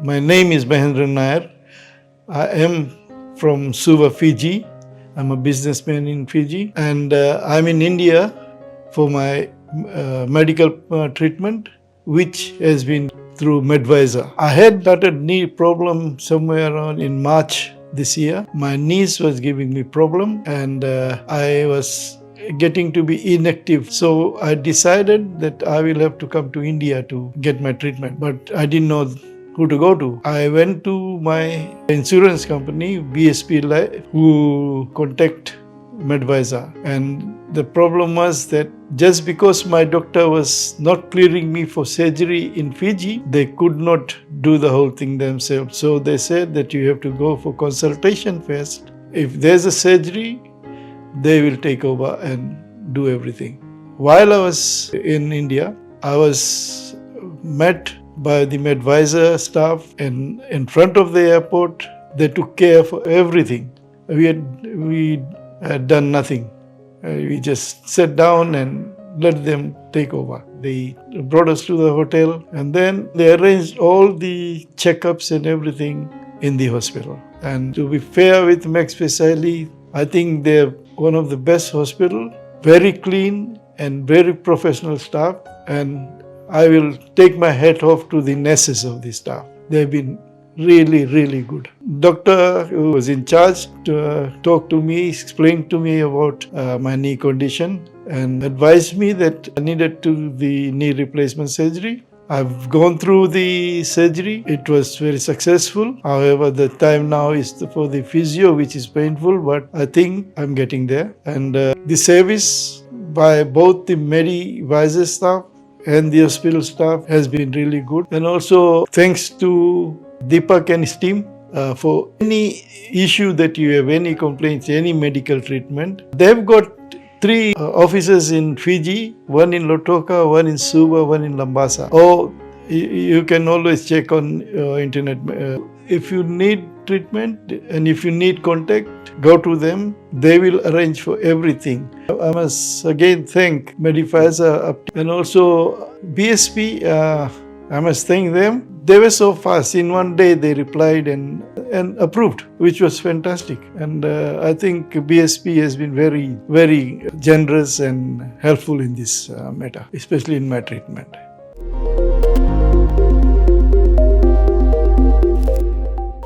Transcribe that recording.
My name is Mahendran Nair. I am from Suva, Fiji. I'm a businessman in Fiji, and I'm in India for my medical treatment, which has been through Medivisor. I had started knee problem somewhere around in March this year. My knees was giving me problem, and I was getting to be inactive. So I decided that I will have to come to India to get my treatment, but I didn't know who to go to. I went to my insurance company, BSP Life, who contact Medivisor, and the problem was that just because my doctor was not clearing me for surgery in Fiji, they could not do the whole thing themselves. So they said that you have to go for consultation first. If there's a surgery, they will take over and do everything. While I was in India, I was met by the Medivisor staff, and in front of the airport, they took care for everything. We had done nothing. We just sat down and let them take over. They brought us to the hotel, and then they arranged all the checkups and everything in the hospital. And to be fair with Max Speciali, I think they're one of the best hospitals, very clean and very professional staff, and I will take my hat off to the nurses of the staff. They've been really, really good. Doctor who was in charge talked to me, explained to me about my knee condition, and advised me that I needed to do the knee replacement surgery. I've gone through the surgery. It was very successful. However, the time now is for the physio, which is painful, but I think I'm getting there. And the service by both the Medivisor staff and the hospital staff has been really good. And also thanks to Deepak and his team for any issue that you have, any complaints, any medical treatment. They've got 3 offices in Fiji, one in Lotoka, one in Suva, one in Lambasa. Or you can always check on internet. If you need treatment and if you need contact, go to them. They will arrange for everything. I must again thank Medivisor and also BSP. I must thank them. They were so fast. In one day they replied and approved, which was fantastic. And I think BSP has been very, very generous and helpful in this matter, especially in my treatment.